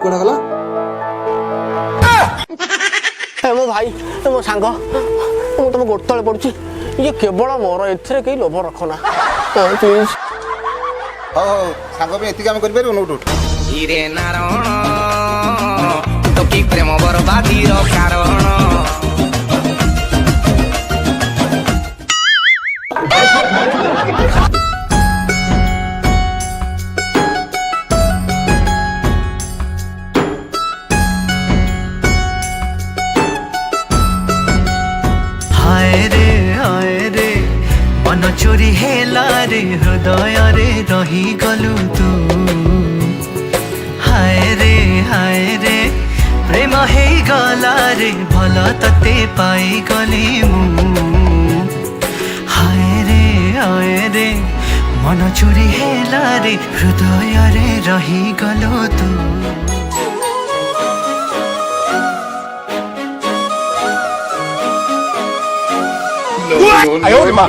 कोड़ा गला मो भाई मो सांग मु तुम गोड़ तले पड़ुची ये केवल मोर एथिरे कहीं लोभ रखना प्लीज हो सांग पे एतिक हम करि परु नोट हिरे नारायण तो की प्रेम बरबादी रो कारण हाय रे मन चोरी हेला रे हृदय रे रही गलु तू हाय रे प्रेम हे गला रे भल तते पाई गली मु हाय रे मन चोरी हेला रे हृदय रे रही गलु तू No, no, no.